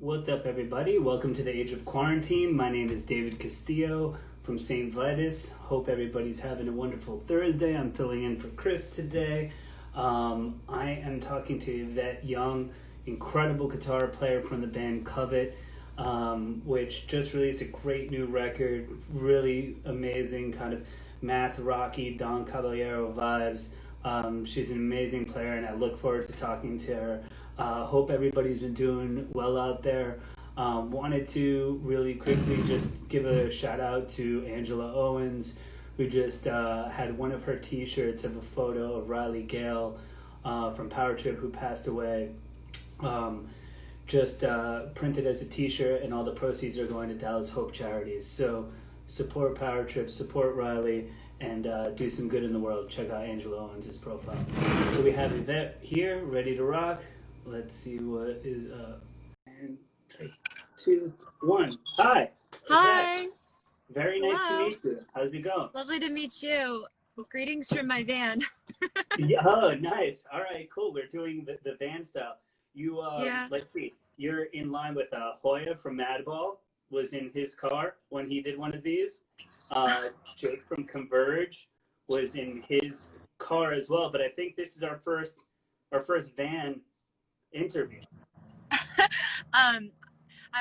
What's up, everybody? Welcome to the Age of Quarantine. My name is David Castillo from Saint Vitus. Hope everybody's having a wonderful Thursday. I'm filling in for Chris today. I am talking to Yvette Young, incredible guitar player from the band Covet, which just released a great new record, really amazing kind of math rocky Don Caballero vibes. She's an amazing player, and I look forward to talking to her. Hope everybody's been doing well out there. Wanted to really quickly just give a shout out to Angela Owens, who just had one of her t-shirts of a photo of Riley Gale from Power Trip, who passed away, just printed as a t-shirt, and all the proceeds are going to Dallas Hope Charities. So support Power Trip, support Riley, and do some good in the world. Check out Angela Owens' profile. So we have Yvette here, ready to rock. Let's see what is up. And 3, 2, 1. Hi. Hi. Yvette. Very nice Hello. to meet you. How's it going? Lovely to meet you. Greetings from my van. Yeah, oh, nice. All right, cool. We're doing the van style. You, Yeah. let's see. You're in line with Hoya from Madball. Was in his car when he did one of these. Jake from Converge was in his car as well. But I think this is our first van interview.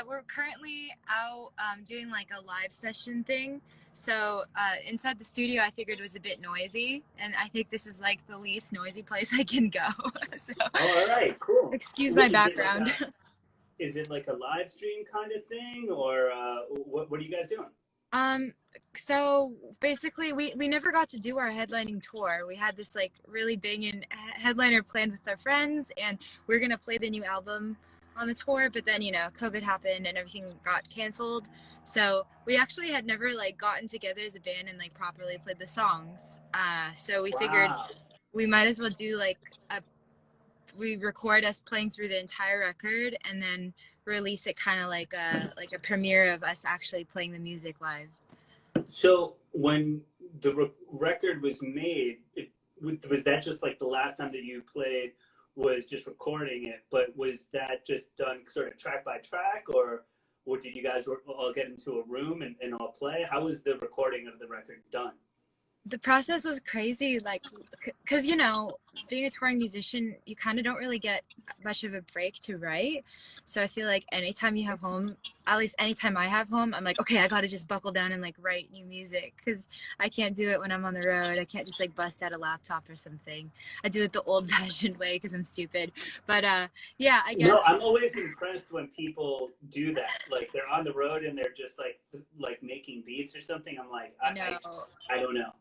We're currently out doing like a live session thing. So inside the studio, I figured was a bit noisy, and I think this is like the least noisy place I can go. So, all right, cool. Excuse my background. Is it like a live stream kind of thing, or what are you guys doing? So basically we never got to do our headlining tour. We had this like really big headliner planned with our friends, and we were going to play the new album on the tour, but then, you know, COVID happened and everything got canceled. So we actually had never like gotten together as a band and like properly played the songs. So we figured we might as well do like we record us playing through the entire record and then release it kind of like a premiere of us actually playing the music live. So when the record was made, was that just like the last time that you played was just recording it, but was that just done sort of track by track, or did you guys all get into a room and all play? How was the recording of the record done? The process was crazy, like, because, you know, being a touring musician, you kind of don't really get much of a break to write. So I feel like anytime you have home, at least anytime I have home, I'm like, okay, I got to just buckle down and like write new music, because I can't do it when I'm on the road. I can't just like bust out a laptop or something. I do it the old fashioned way because I'm stupid. But yeah, I guess. No, I'm always impressed when people do that. Like they're on the road and they're just like making beats or something. I'm like, I don't know.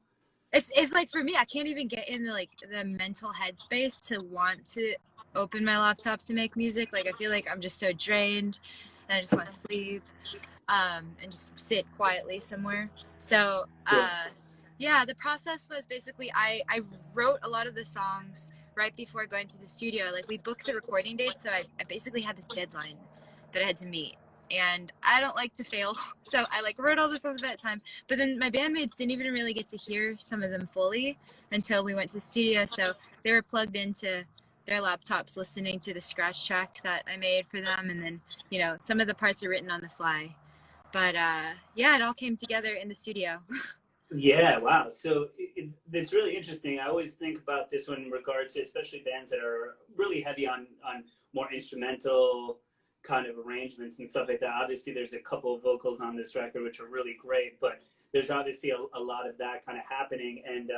It's like, for me, I can't even get in the mental headspace to want to open my laptop to make music. Like, I feel like I'm just so drained and I just want to sleep and just sit quietly somewhere. So yeah, the process was basically I wrote a lot of the songs right before going to the studio. Like, we booked the recording date, so I basically had this deadline that I had to meet. And I don't like to fail, so I like wrote all the songs at that time. But then my bandmates didn't even really get to hear some of them fully until we went to the studio. So they were plugged into their laptops listening to the scratch track that I made for them. And then, you know, some of the parts are written on the fly. But yeah, it all came together in the studio. Yeah, wow. So it's really interesting. I always think about this one in regards to especially bands that are really heavy on more instrumental kind of arrangements and stuff like that. Obviously there's a couple of vocals on this record which are really great, but there's obviously a lot of that kind of happening. And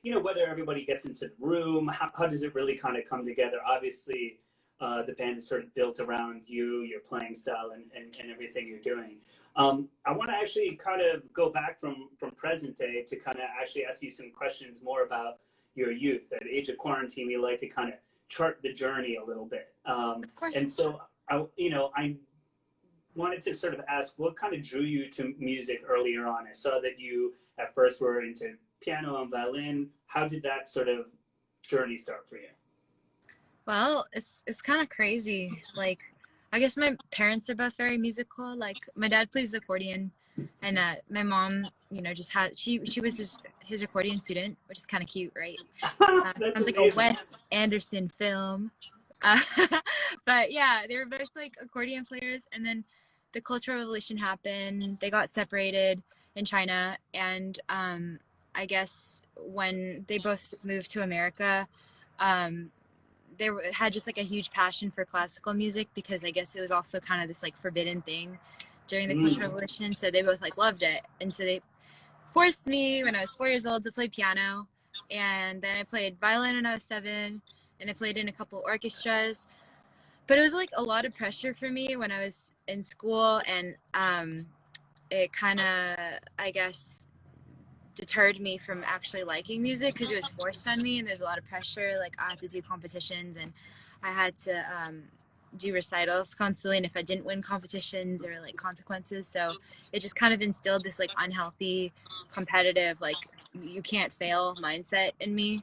you know, whether everybody gets into the room, how does it really kind of come together? Obviously the band is sort of built around you, your playing style, and everything you're doing. I want to actually kind of go back from present day to kind of actually ask you some questions more about your youth. At Age of Quarantine, we like to kind of chart the journey a little bit. Of course. And so I wanted to sort of ask what kind of drew you to music earlier on. I saw that you at first were into piano and violin. How did that sort of journey start for you? Well, it's kind of crazy. Like, I guess my parents are both very musical. Like, my dad plays the accordion, and my mom, you know, just had she was just his accordion student, which is kind of cute, right? Sounds like a Wes Anderson film. Uh, but yeah, they were both like accordion players. And then the Cultural Revolution happened. They got separated in China. And I guess when they both moved to America, um, had just like a huge passion for classical music, because I guess it was also kind of this like forbidden thing during the Cultural Revolution. So they both like loved it. And so they forced me when I was 4 years old to play piano. And then I played violin when I was 7. And I played in a couple orchestras. But it was like a lot of pressure for me when I was in school. And it kind of, I guess, deterred me from actually liking music, because it was forced on me, and there's a lot of pressure. Like I had to do competitions, and I had to do recitals constantly, and if I didn't win competitions, there were like consequences. So it just kind of instilled this like unhealthy, competitive, like you can't fail mindset in me,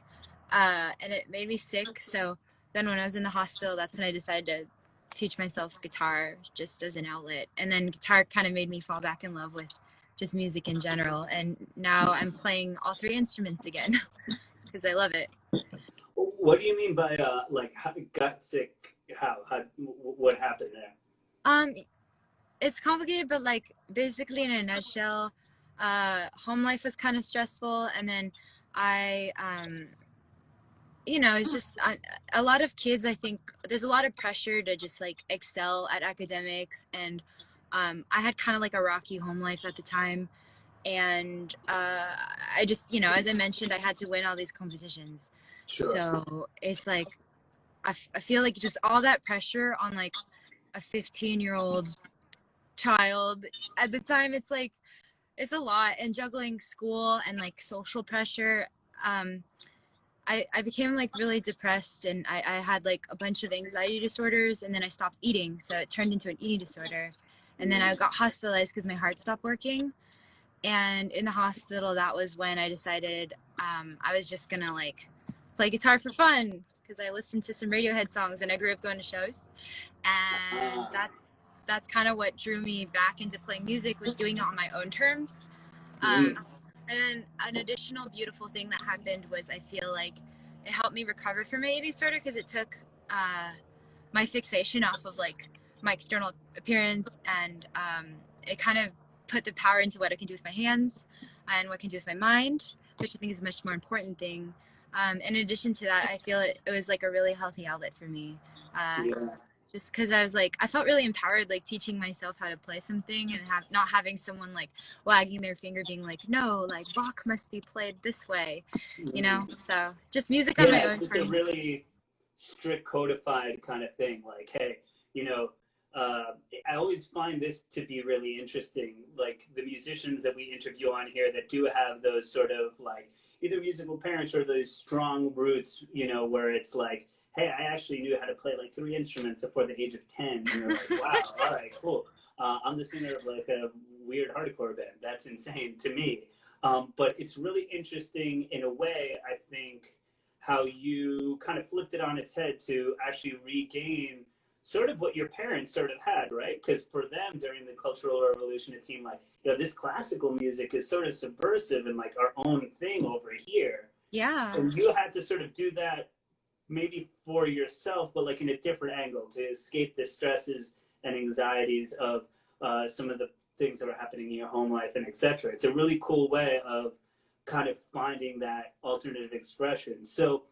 and it made me sick. So then when I was in the hospital, that's when I decided to teach myself guitar just as an outlet. And then guitar kind of made me fall back in love with just music in general. And now I'm playing all 3 instruments again because I love it. What do you mean by like got sick? What happened there? It's complicated, but like basically in a nutshell, home life was kind of stressful, and then I it's just a lot of kids, I think there's a lot of pressure to just like excel at academics, and I had kind of like a rocky home life at the time, and I just, as I mentioned, I had to win all these competitions. Sure. So it's like I feel like just all that pressure on like a 15-year-old child at the time, it's like it's a lot, and juggling school and like social pressure. I became like really depressed, and I had like a bunch of anxiety disorders, and then I stopped eating, so it turned into an eating disorder. And then I got hospitalized because my heart stopped working. And in the hospital, that was when I decided I was just gonna like play guitar for fun, because I listened to some Radiohead songs and I grew up going to shows. And that's kind of what drew me back into playing music, was doing it on my own terms. And then an additional beautiful thing that happened was I feel like it helped me recover from my eating disorder, because it took my fixation off of like my external appearance, and it kind of put the power into what I can do with my hands and what I can do with my mind, which I think is a much more important thing. In addition to that, I feel it was like a really healthy outlet for me. Just because I was like, I felt really empowered, like teaching myself how to play something, and not having someone like wagging their finger being like, no, like Bach must be played this way, So just music on my own terms. It's a really strict codified kind of thing. Like, hey, I always find this to be really interesting. Like the musicians that we interview on here that do have those sort of like either musical parents or those strong roots, where it's like, hey, I actually knew how to play like 3 instruments before the age of 10. And you're like, wow, all right, cool. I'm the singer of like a weird hardcore band. That's insane to me. But it's really interesting in a way, I think, how you kind of flipped it on its head to actually regain sort of what your parents sort of had, right? Because for them during the Cultural Revolution, it seemed like, this classical music is sort of subversive and like our own thing over here. Yeah. And you had to sort of do that maybe for yourself, but like in a different angle to escape the stresses and anxieties of some of the things that are happening in your home life and etc. It's a really cool way of kind of finding that alternative expression. So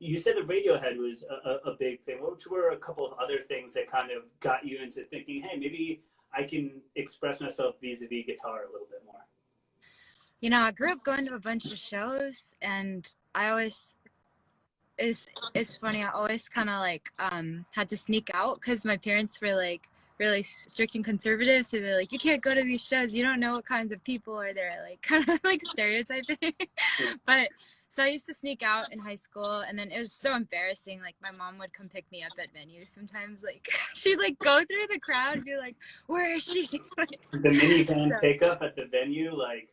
you said that Radiohead was a big thing. What were a couple of other things that kind of got you into thinking, hey, maybe I can express myself vis-a-vis guitar a little bit more? I grew up going to a bunch of shows, and I always, it's funny, I always kind of like had to sneak out, because my parents were like really strict and conservative, so they're like, you can't go to these shows, you don't know what kinds of people are there, like kind of like stereotyping. But so I used to sneak out in high school, and then it was so embarrassing. Like my mom would come pick me up at venues sometimes. Like she'd like go through the crowd and be like, "Where is she?" Like, the minivan pickup at the venue, like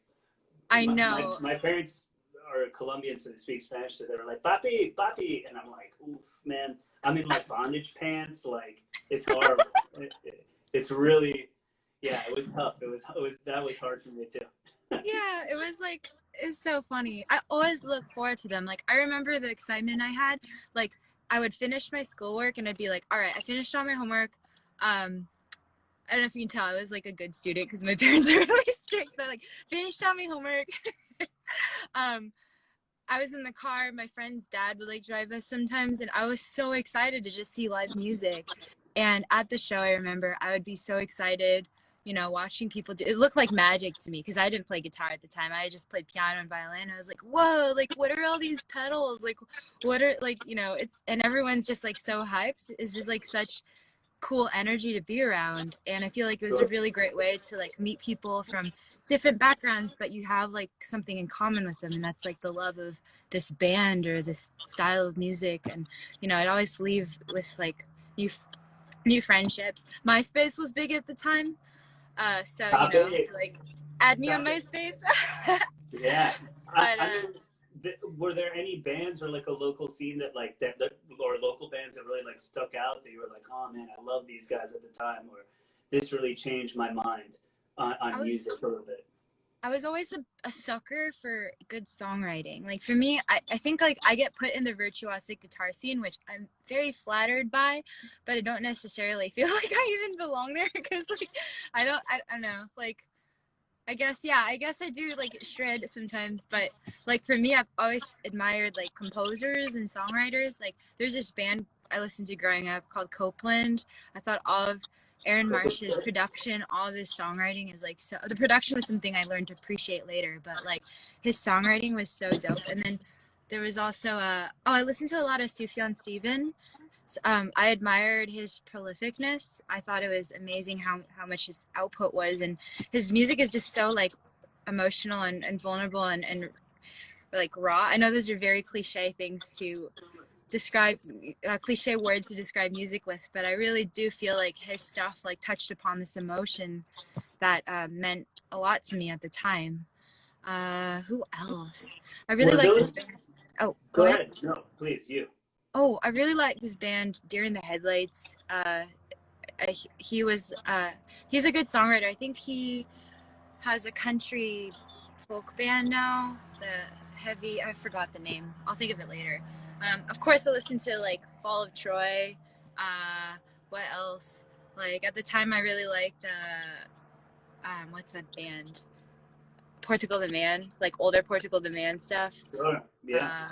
I know. My parents are Colombian, so they speak Spanish, so they were like, "Papi, papi," and I'm like, "Oof, man, I'm in like bondage pants. Like it's horrible. It's really, yeah, it was tough. That was hard for me too." Yeah, it was like, it's so funny. I always look forward to them. Like I remember the excitement I had, like I would finish my schoolwork and I'd be like, all right, I finished all my homework. I don't know if you can tell, I was like a good student because my parents are really strict, but like finished all my homework. um, I was in the car. My friend's dad would like drive us sometimes, and I was so excited to just see live music. And at the show, I remember I would be so excited, you know, watching people do. It looked like magic to me because I didn't play guitar at the time. I just played piano and violin. I was like, whoa, like what are all these pedals? Like, what are like, you know, it's and everyone's just like so hyped. It's just like such cool energy to be around, and I feel like it was a really great way to like meet people from different backgrounds, but you have like something in common with them, and that's like the love of this band or this style of music. And you know, I'd always leave with like new friendships. MySpace was big at the time, so you know, like add me on MySpace. Yeah. But I mean, were there any bands or like a local scene that like that or local bands that really like stuck out that you were like, oh man, I love these guys at the time, or this really changed my mind on music a little bit? I was always a sucker for good songwriting. Like for me, I think like I get put in the virtuosic guitar scene, which I'm very flattered by, but I don't necessarily feel like I even belong there because like I don't know. Like I guess I do like shred sometimes, but like for me, I've always admired like composers and songwriters. Like there's this band I listened to growing up called Copeland. I thought all of Aaron Marsh's production, all of his songwriting is like so. The production was something I learned to appreciate later, but like his songwriting was so dope. And then there was also I listened to a lot of Sufjan Stevens. I admired his prolificness. I thought it was amazing how much his output was, and his music is just so like emotional and vulnerable and like raw. I know those are very cliche things to describe, cliche words to describe music with, but I really do feel like his stuff like touched upon this emotion that meant a lot to me at the time. Who else? I really like this band. Oh, go ahead. No, please, you. Oh, I really like this band, Deer in the Headlights. He's a good songwriter. I think he has a country folk band now. I forgot the name. I'll think of it later. Of course, I listened to like Fall of Troy. What else? Like at the time, I really liked what's that band? Portugal the Man, like older Portugal the Man stuff. Sure. Yeah.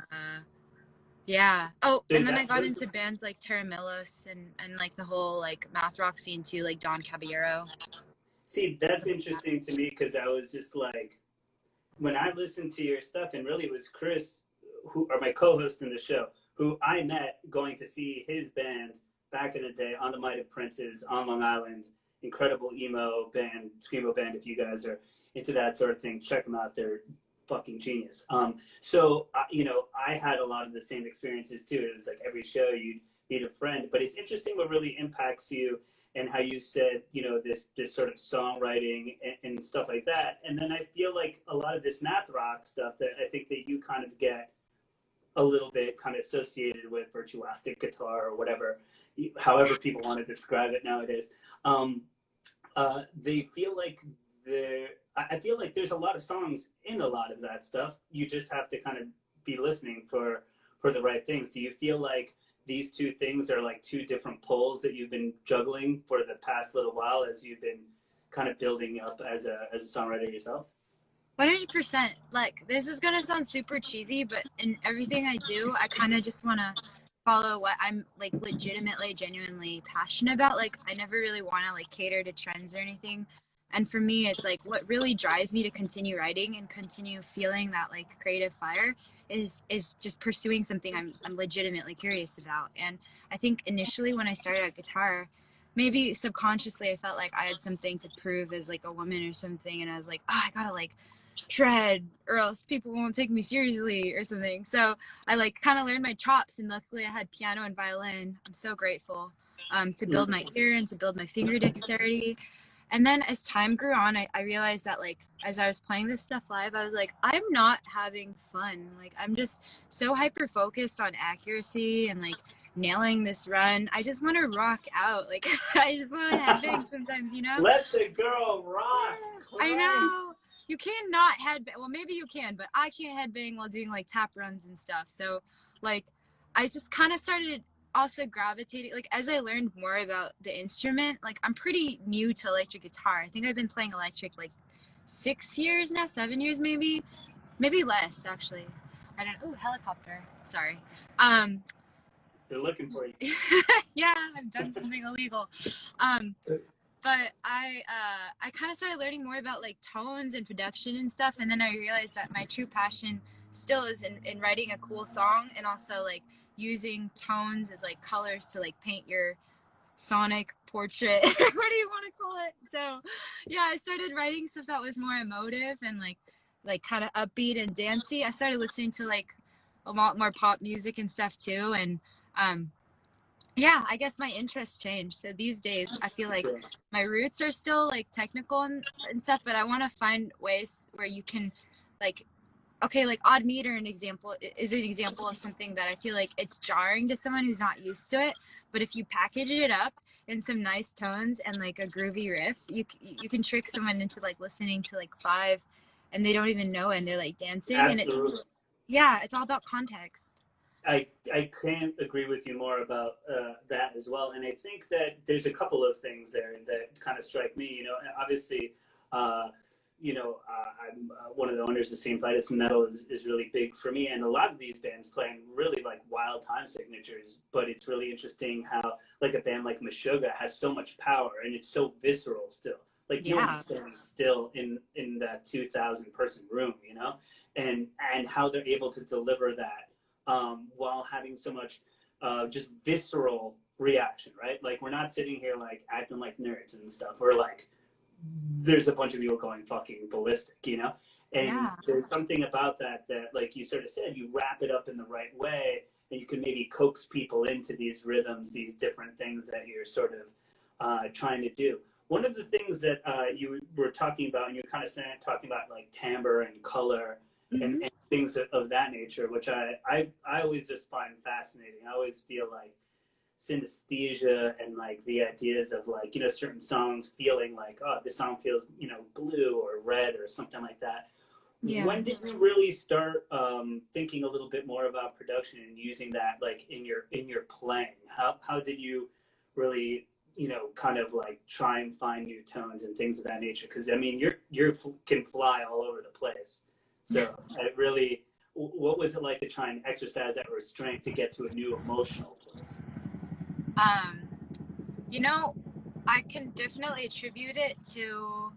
Yeah. Oh, and then I got into bands like Terra Millos and like the whole like math rock scene too, like Don Caballero. See, that's interesting to me because I was just like, when I listened to your stuff, and really it was Chris, who are my co-host in the show, who I met going to see his band back in the day on the Might of Princes on Long Island. Incredible emo band, screamo band. If you guys are into that sort of thing, check them out. They're fucking genius. So you know, I had a lot of the same experiences too. It was like every show you'd meet a friend. But it's interesting what really impacts you, and how you said, you know, this sort of songwriting and stuff like that. And then I feel like a lot of this math rock stuff that I think that you kind of get a little bit kind of associated with virtuosic guitar or whatever, however people want to describe it nowadays. They feel like I feel like there's a lot of songs in a lot of that stuff. You just have to kind of be listening for the right things. Do you feel like these two things are like two different poles that you've been juggling for the past little while as you've been kind of building up as a songwriter yourself? 100%. Like this is gonna sound super cheesy, but in everything I do, I kind of just want to follow what I'm like legitimately, genuinely passionate about. Like I never really want to like cater to trends or anything. And for me, it's like what really drives me to continue writing and continue feeling that like creative fire is just pursuing something I'm legitimately curious about. And I think initially when I started at guitar, maybe subconsciously I felt like I had something to prove as like a woman or something, and I was like, oh, I gotta like shred or else people won't take me seriously or something. So I like kind of learned my chops, and luckily I had piano and violin. I'm so grateful to build my ear and to build my finger dexterity. And then as time grew on, I realized that like as I was playing this stuff live, I was like, I'm not having fun. Like I'm just so hyper focused on accuracy and like nailing this run. I just want to rock out. Like I just want to headbang sometimes, you know? Let the girl rock. I know. You cannot headbang. Well, maybe you can, but I can't headbang while doing like tap runs and stuff. So like I just kind of started also gravitating, like as I learned more about the instrument, like I'm pretty new to electric guitar. I think I've been playing electric like 6 years now, 7 years maybe less actually. I don't know. Ooh, helicopter. Sorry. They're looking for you. Yeah, I've done something illegal. Um, but I kind of started learning more about like tones and production and stuff, and then I realized that my true passion still is in writing a cool song, and also like using tones as like colors to like paint your sonic portrait. What do you want to call it? So yeah, I started writing stuff that was more emotive and like kind of upbeat and dancey. I started listening to like a lot more pop music and stuff too, and um yeah, I guess my interests changed. So these days I feel like my roots are still like technical and stuff, but I want to find ways where you can like, okay, like odd meter an example is an example of something that I feel like it's jarring to someone who's not used to it, but if you package it up in some nice tones and like a groovy riff, you can trick someone into like listening to like five and they don't even know it, and they're like dancing. Absolutely. And it's all about context. I can't agree with you more about that as well. And I think that there's a couple of things there that kind of strike me. You know, obviously, I'm one of the owners of Saint Vitus Metal is really big for me. And a lot of these bands playing really like wild time signatures. But it's really interesting how like a band like Meshuggah has so much power and it's so visceral still. Like no one's standing still in that 2,000 person room, you know, and how they're able to deliver that. While having so much just visceral reaction, right? Like we're not sitting here like acting like nerds and stuff. We're like, there's a bunch of people going fucking ballistic, you know? And there's something about that like you sort of said, you wrap it up in the right way and you can maybe coax people into these rhythms, these different things that you're sort of trying to do. One of the things that you were talking about, and you're kind of talking about like timbre and color, and things of that nature, which I always just find fascinating. I always feel like synesthesia and like the ideas of like, you know, certain songs feeling like, oh, this song feels, you know, blue or red or something like that. Yeah. When did you really start thinking a little bit more about production and using that like in your playing? How did you really, you know, kind of like try and find new tones and things of that nature? Because I mean, you can fly all over the place. So what was it like to try and exercise that restraint to get to a new emotional place? You know, I can definitely attribute it to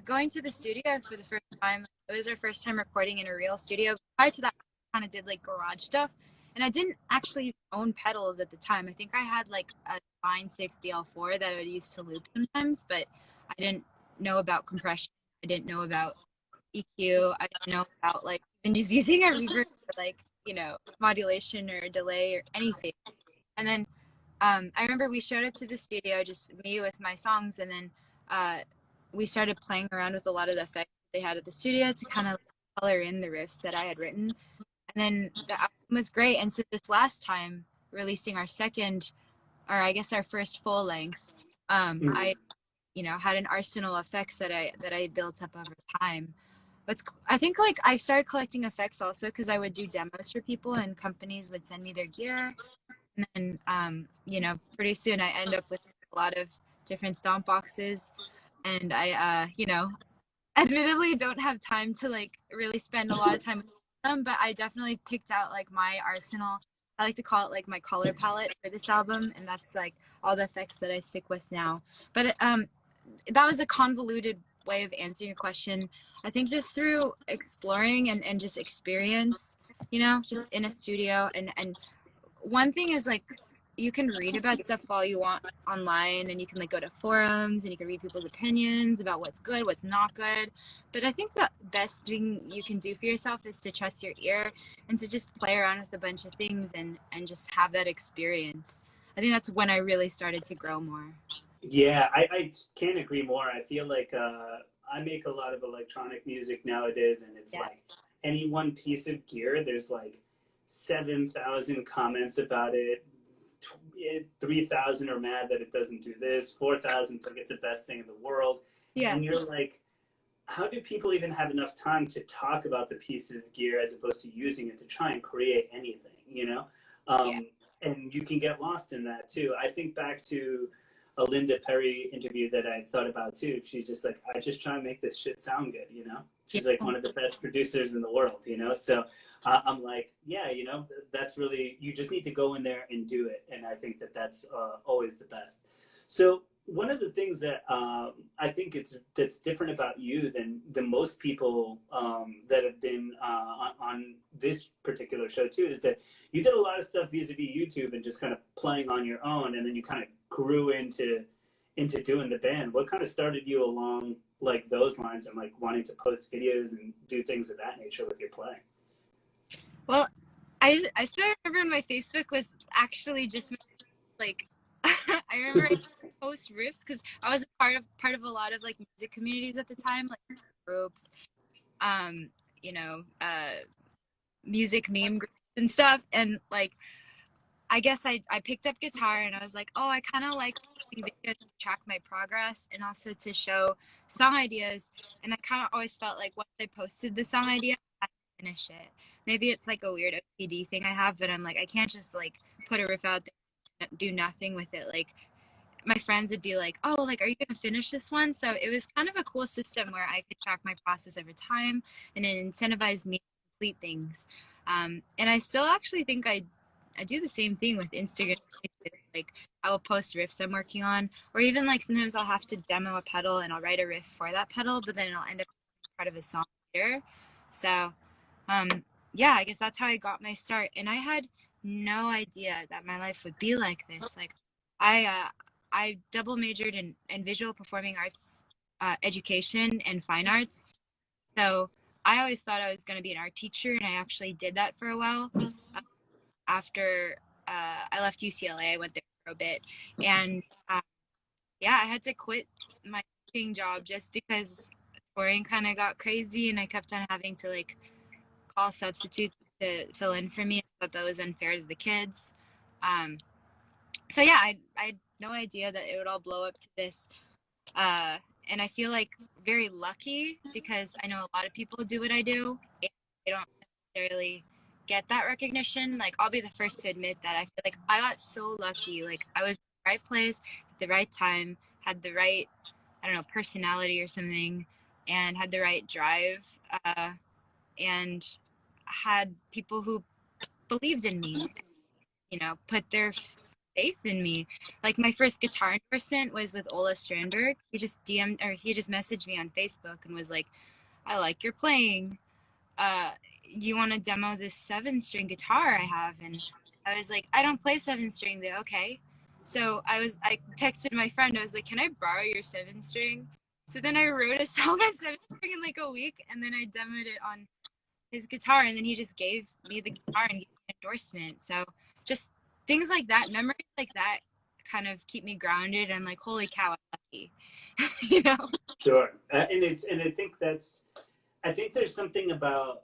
going to the studio for the first time. It was our first time recording in a real studio. Prior to that, I kind of did like garage stuff, and I didn't actually own pedals at the time. I think I had like a Line 6 DL4 that I would use to loop sometimes, but I didn't know about compression. I didn't know about EQ. I didn't know about like even just using a reverb for like, you know, modulation or delay or anything. And then I remember we showed up to the studio, just me with my songs, and then we started playing around with a lot of the effects they had at the studio to kind of color in the riffs that I had written. And then the album was great. And so this last time, releasing our second, or I guess our first full length, I, you know, had an arsenal of effects that I built up over time. But I think like I started collecting effects also because I would do demos for people and companies would send me their gear. And then, you know, pretty soon I end up with a lot of different stomp boxes. And I, you know, admittedly don't have time to like really spend a lot of time with them, but I definitely picked out like my arsenal. I like to call it like my color palette for this album. And that's like all the effects that I stick with now. But that was a convoluted way of answering your question. I think just through exploring and just experience, you know, just in a studio. And one thing is like you can read about stuff all you want online, and you can like go to forums and you can read people's opinions about what's good, what's not good. But I think the best thing you can do for yourself is to trust your ear and to just play around with a bunch of things and just have that experience. I think that's when I really started to grow more. Yeah, I can't agree more. I feel like I make a lot of electronic music nowadays, and it's like any one piece of gear, there's like 7,000 comments about it. 3,000 are mad that it doesn't do this. 4,000 think it's the best thing in the world. Yeah. And you're like, how do people even have enough time to talk about the piece of gear as opposed to using it to try and create anything, you know? Yeah. And you can get lost in that too. I think back to a Linda Perry interview that I thought about too. She's just like, I just try and make this shit sound good, you know? She's like one of the best producers in the world, you know? So I'm like, yeah, you know, that's really, you just need to go in there and do it. And I think that that's always the best. So one of the things that I think that's different about you than most people that have been on this particular show too is that you did a lot of stuff vis-a-vis YouTube and just kind of playing on your own, and then you kind of grew into doing the band. What kind of started you along like those lines and like wanting to post videos and do things of that nature with your playing? Well, I still remember when my Facebook was actually just like I remember I post riffs because I was part of a lot of like music communities at the time, like groups, you know, music meme groups and stuff, and like I guess I picked up guitar and I was like, oh, I kind of like videos to track my progress and also to show song ideas. And I kind of always felt like once I posted the song idea, I had to finish it. Maybe it's like a weird OCD thing I have, but I'm like, I can't just like put a riff out there and do nothing with it. Like my friends would be like, oh, like, are you going to finish this one? So it was kind of a cool system where I could track my process over time and it incentivized me to complete things. And I still actually think I do the same thing with Instagram. Like I will post riffs I'm working on, or even like sometimes I'll have to demo a pedal and I'll write a riff for that pedal, but then it'll end up part of a song later. So, yeah, I guess that's how I got my start. And I had no idea that my life would be like this. Like I double majored in visual performing arts education and fine arts. So I always thought I was going to be an art teacher, and I actually did that for a while. After I left UCLA, I went there for a bit, and yeah, I had to quit my teaching job just because touring kind of got crazy, and I kept on having to like call substitutes to fill in for me. I thought that was unfair to the kids. So yeah, I had no idea that it would all blow up to this. And I feel like very lucky because I know a lot of people do what I do and they don't necessarily get that recognition. Like I'll be the first to admit that I feel like I got so lucky. Like I was in the right place at the right time, had the right, I don't know, personality or something, and had the right drive, and had people who believed in me, you know, put their faith in me. Like my first guitar endorsement was with Ola Strandberg. He just messaged me on Facebook and was like, I like your playing. You want to demo this 7-string guitar I have? And I was like, I don't play 7-string, but okay. So I texted my friend, I was like, can I borrow your 7-string? So then I wrote a song on 7-string in like a week, and then I demoed it on his guitar, and then he just gave me the guitar and gave me an endorsement. So just things like that, memories like that kind of keep me grounded and like, holy cow, I'm lucky. You know? Sure. And I think there's something about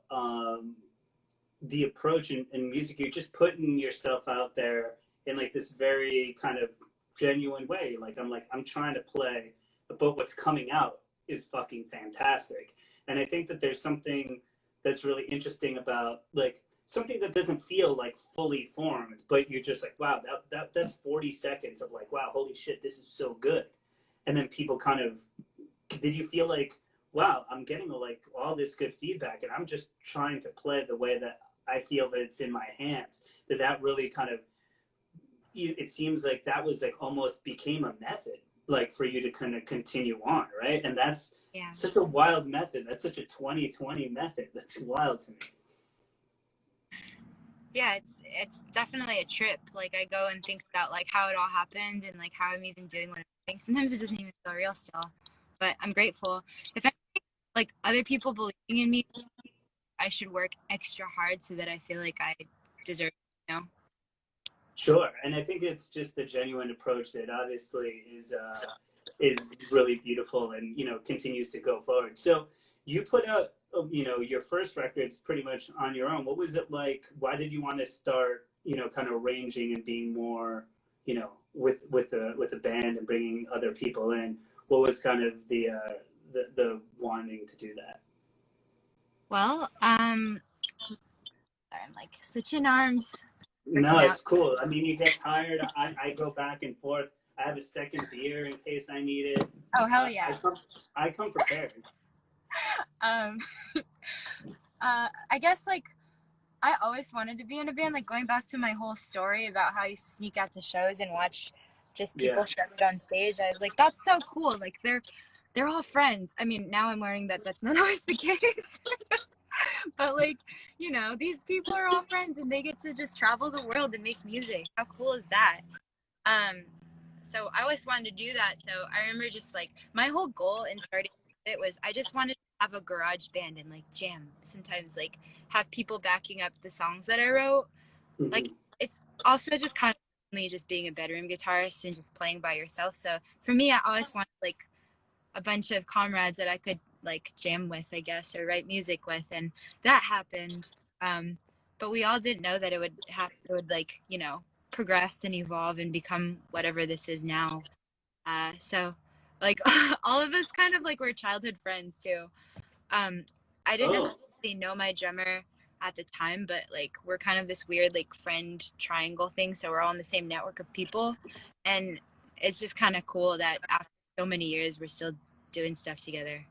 the approach in music. You're just putting yourself out there in like this very kind of genuine way. Like I'm trying to play, but what's coming out is fucking fantastic. And I think that there's something that's really interesting about like something that doesn't feel like fully formed, but you're just like, wow, that's 40 seconds of like, wow, holy shit, this is so good. And then people kind of, did you feel like, wow, I'm getting like all this good feedback and I'm just trying to play the way that I feel that it's in my hands? That really kind of, it seems like that was like almost became a method, like for you to kind of continue on, right? And that's such a wild method. That's such a 2020 method. That's wild to me. Yeah, it's definitely a trip. Like I go and think about like how it all happened and like how I'm even doing what I'm doing. Sometimes it doesn't even feel real still, but I'm grateful. If anything, like other people believing in me, I should work extra hard so that I feel like I deserve it, you know? Sure, and I think it's just the genuine approach that obviously is really beautiful and continues to go forward. So you put out your first records pretty much on your own. What was it like? Why did you want to start kind of arranging and being more with a band and bringing other people in? What was kind of the the wanting to do that? Well, I'm like switching arms, No, working out. it's cool. I mean, you get tired. I go back and forth. I have a second beer in case I need it. Oh, hell yeah. I come prepared. Um, I guess like I always wanted to be in a band. Like going back to my whole story about how you sneak out to shows and watch just people Yeah. shred it on stage. I was like, that's so cool. Like they're all friends. I mean, now I'm learning that that's not always the case. But like, you know, these people are all friends and they get to just travel the world and make music. How cool is that? Um, so I always wanted to do that. So I remember just like my whole goal in starting it was I just wanted to have a garage band and like jam. Sometimes like have people backing up the songs that I wrote. Mm-hmm. Like it's also just kind of just being a bedroom guitarist and just playing by yourself. So for me, I always wanted like a bunch of comrades that I could like jam with, I guess, or write music with, and that happened. But we all didn't know that it would like, you know, progress and evolve and become whatever this is now. So like all of us kind of like were childhood friends too. I didn't necessarily know my drummer at the time, but like we're kind of this weird like friend triangle thing. So we're all in the same network of people, and it's just kind of cool that after so many years we're still doing stuff together.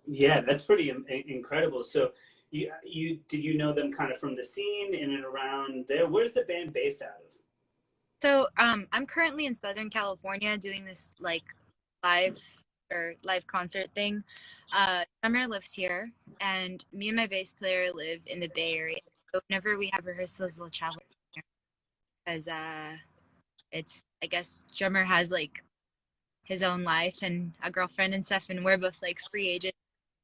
Yeah, that's pretty incredible. So did you know them kind of from the scene in and around there? Where's the band based out of? So I'm currently in Southern California doing this like live concert thing. Summer lives here, and me and my bass player live in the Bay Area. So whenever we have rehearsals, we'll travel here because it's, I guess, drummer has like his own life and a girlfriend and stuff, and we're both like free agents,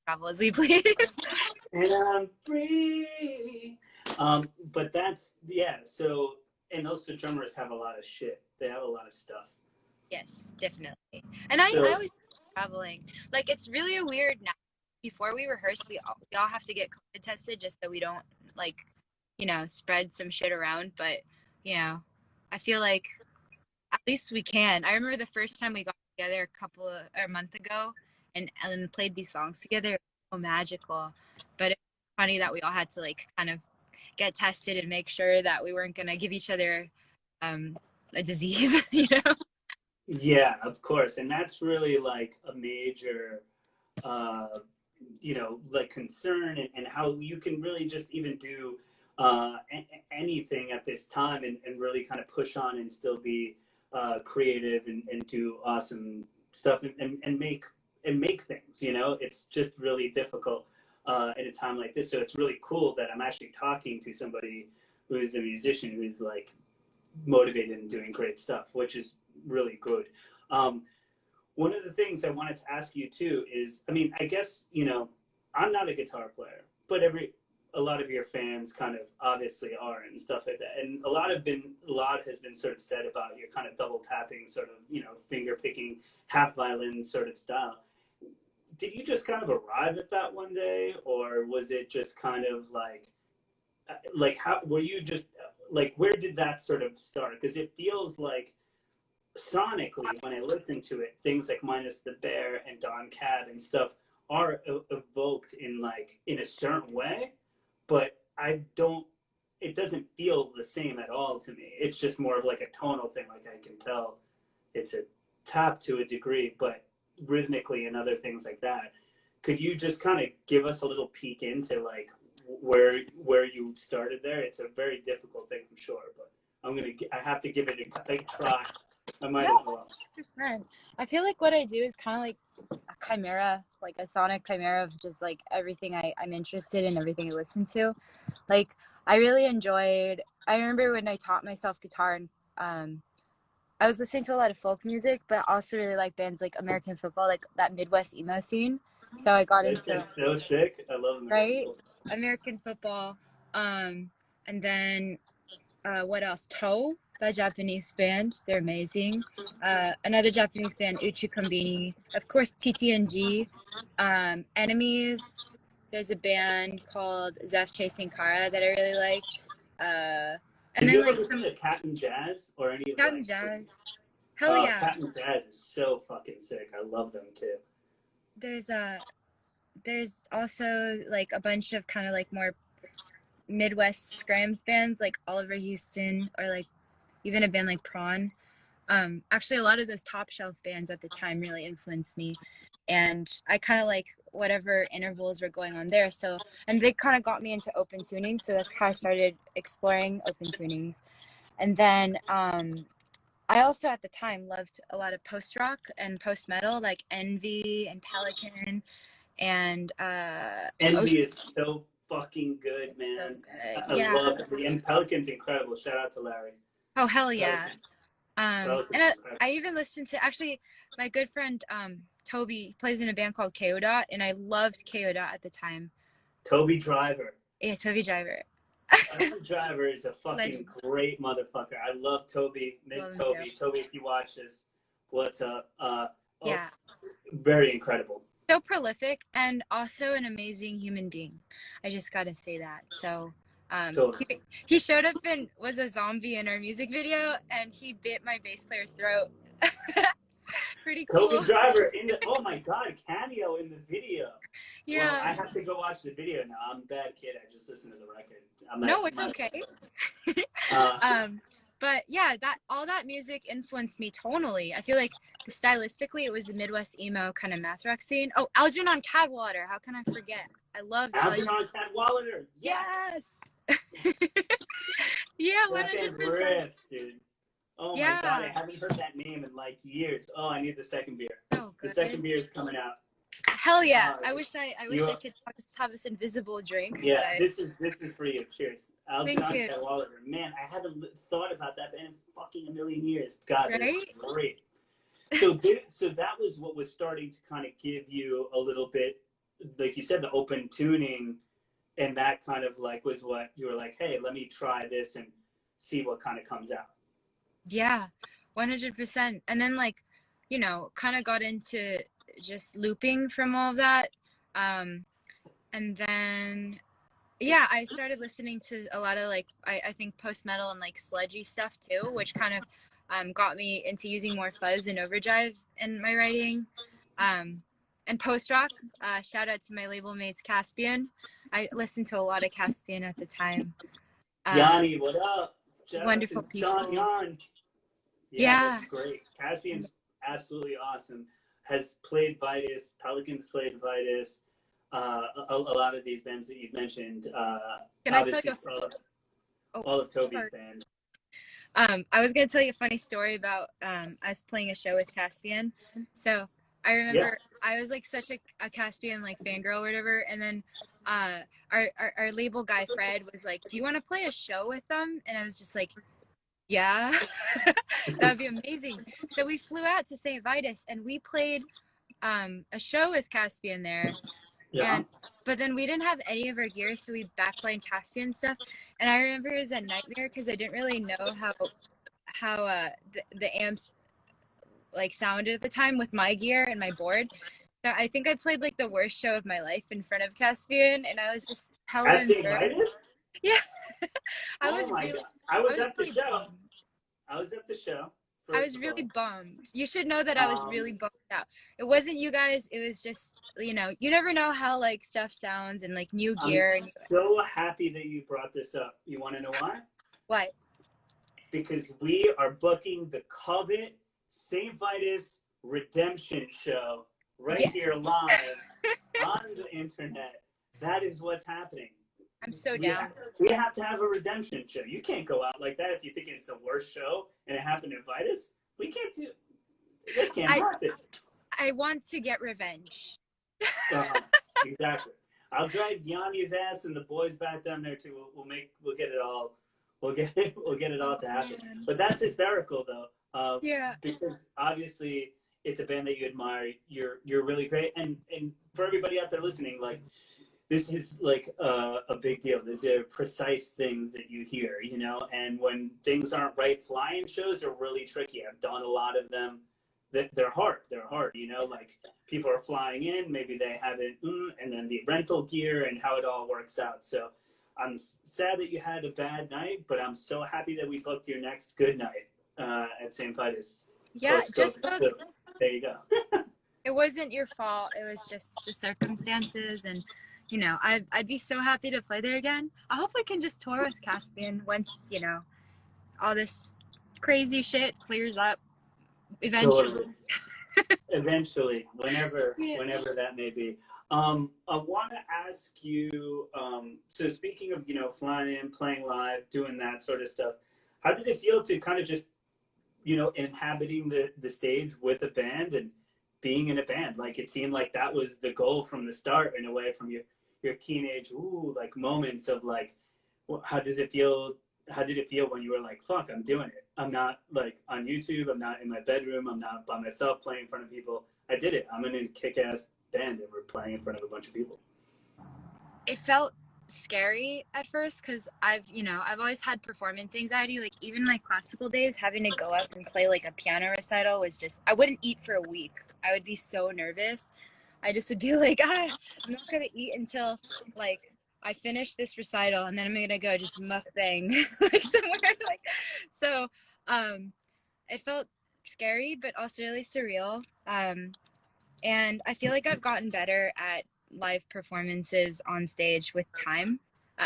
travel as we please. And I'm free. But that's, yeah. So, and also drummers have a lot of shit. They have a lot of stuff. Yes, definitely. And I always like traveling. Like it's really a weird now. Before we rehearse, we all have to get COVID tested just so we don't like, you know, spread some shit around. But you know, I feel like at least we can. I remember the first time we got together a month ago and played these songs together. It was so magical. But it's funny that we all had to like kind of get tested and make sure that we weren't gonna give each other a disease, you know? Yeah, of course. And that's really like a major you know, like concern, and how you can really just even do anything at this time, and really kind of push on and still be creative, and do awesome stuff, and make things, you know. It's just really difficult at a time like this. So it's really cool that I'm actually talking to somebody who's a musician who's like motivated and doing great stuff, which is really good. One of the things I wanted to ask you too is, I mean, I guess, you know, I'm not a guitar player, but a lot of your fans kind of obviously are, and stuff like that. And a lot has been sort of said about your kind of double tapping, sort of, you know, finger picking, half violin sort of style. Did you just kind of arrive at that one day, or was it just kind of like how were you just like, where did that sort of start? Because it feels like sonically, when I listen to it, things like Minus the Bear and Don Cab and stuff are evoked in a certain way, but it doesn't feel the same at all to me. It's just more of like a tonal thing. Like I can tell it's a tap to a degree, but rhythmically and other things like that. Could you just kind of give us a little peek into like where you started there? It's a very difficult thing, I'm sure, but I have to give it a try. I might as well. 100%. I feel like what I do is kind of like a chimera, like a sonic chimera of just like everything I'm interested in, everything I listen to. Like I really enjoyed. I remember when I taught myself guitar, and I was listening to a lot of folk music, but I also really like bands like American Football, like that Midwest emo scene. So I got It's into just so sick. I love American right Football. American Football, and then what else? Toe, that Japanese band, they're amazing. Another Japanese band, Uchi Kombini. Of course, TTNG. Enemies. There's a band called Zeph Chasing Kara that I really liked. And Have then you ever like listened some to Captain Jazz or any of Captain like? Jazz. Hell yeah. Captain Jazz is so fucking sick. I love them too. there's also like a bunch of kind of like more Midwest Scrams bands like Oliver Houston, or like even a band like Prawn. Actually, a lot of those top shelf bands at the time really influenced me, and I kind of like whatever intervals were going on there. So, and they kind of got me into open tuning, so that's how I started exploring open tunings. And then I also at the time loved a lot of post rock and post metal, like Envy and Pelican and Envy Ocean. is so fucking good, man. So good. I Yeah. love it. And Pelican's incredible. Shout out to Larry. Oh hell yeah. Pelican. And Pelican's incredible. I even listened to, actually, my good friend Toby plays in a band called KO Dot, and I loved KO Dot at the time. Toby Driver. Yeah, Toby Driver. Toby Driver is a fucking Legend. great motherfucker. I love Toby. Miss Love him Toby. too. Toby, if you watch this, what's up? Yeah. Very incredible. So prolific and also an amazing human being. I just got to say that. So Totally. he showed up and was a zombie in our music video, and he bit my bass player's throat. Pretty cool. Toby Driver in the, oh my god, cameo in the video. Yeah. Well, I have to go watch the video now. I'm a bad kid. I just listened to the record. No, it's okay. But yeah, that all that music influenced me tonally. I feel like stylistically it was the Midwest emo kind of math rock scene. Oh, Algernon Cadwallader, how can I forget? I loved Algernon Cadwallader. Yes. Yeah, 100%. Rips, dude. Oh Yeah. my god, I haven't heard that name in like years. Oh, I need the second beer. So The good. second beer is coming out. Hell yeah! I wish I you- could just have this invisible drink. Yeah, but this is for you. Cheers. Thank Algernon you. Cadwallader. Man, I haven't thought about that band in fucking a million years. God, Right? that's great. So that was what was starting to kind of give you a little bit, like you said, the open tuning, and that kind of like was what you were like, hey, let me try this and see what kind of comes out. Yeah, 100%. And then like, you know, kind of got into just looping from all of that. And then, yeah, I started listening to a lot of like, I think post metal and like sludgy stuff too, which kind of got me into using more fuzz and overdrive in my writing. And post rock, shout out to my label mates Caspian. I listened to a lot of Caspian at the time. Yanni, what up? Shout Wonderful out to Don people. Yan. Yeah. That's great. Caspian's absolutely awesome. Has played Vitus. Pelicans played Vitus. A lot of these bands that you've mentioned. Can I tell you? All of Toby's bands. I was gonna tell you a funny story about us playing a show with Caspian. So I remember I was like such a Caspian like fangirl or whatever, and then our label guy Fred was like, "Do you want to play a show with them?" And I was just like, "Yeah, that would be amazing." So we flew out to Saint Vitus and we played a show with Caspian there. Yeah. But then we didn't have any of our gear, so we backlined Caspian stuff. And I remember it was a nightmare because I didn't really know how the amps like sounded at the time with my gear and my board. So I think I played like the worst show of my life in front of Caspian, and I was just hella At Saint embarrassed. Vitus? Yeah. I was at the really show. bummed. I was at the show. I was really bummed. You should know that I was really bummed out. It wasn't you guys. It was just, you know, you never know how like stuff sounds and like new gear. I'm so happy that you brought this up. You want to know why? Why? Because we are booking the Covet Saint Vitus Redemption Show right here live on the internet. That is what's happening. I'm so down. We have to have a redemption show. You can't go out like that if you think it's the worst show and it happened to Vitus. We can't do. That can't happen. I want to get revenge. Exactly. I'll drag Yanni's ass and the boys back down there too. We'll get it all. We'll get it all to happen. Man. But that's hysterical though. Yeah. Because obviously it's a band that you admire. You're really great. And for everybody out there listening, like, this is like a big deal. These are precise things that you hear, you know, and when things aren't right, fly-in shows are really tricky. I've done a lot of them. They're hard, you know, like people are flying in, maybe they haven't, and then the rental gear and how it all works out. So I'm sad that you had a bad night, but I'm so happy that we booked your next good night at Saint Vitus. Yeah, just there you go. it wasn't your fault. It was just the circumstances, and you know, I'd be so happy to play there again. I hope we can just tour with Caspian once, you know, all this crazy shit clears up eventually. Totally. Eventually, Yeah. whenever that may be. I want to ask you. So speaking of, you know, flying in, playing live, doing that sort of stuff, how did it feel to kind of just, you know, inhabiting the stage with a band and being in a band? Like, it seemed like that was the goal from the start, in a way, from your teenage like moments of like, how does it feel? How did it feel when you were like, fuck, I'm doing it. I'm not like on YouTube. I'm not in my bedroom. I'm not by myself playing in front of people. I did it. I'm in a kick-ass band and we're playing in front of a bunch of people. It felt scary at first because you know, I've always had performance anxiety. Like even my classical days, having to go up and play like a piano recital was just, I wouldn't eat for a week. I would be so nervous. I just would be like, I'm not gonna eat until like I finish this recital, and then I'm gonna go just mukbang like somewhere. Like, so it felt scary but also really surreal. And I feel like I've gotten better at live performances on stage with time.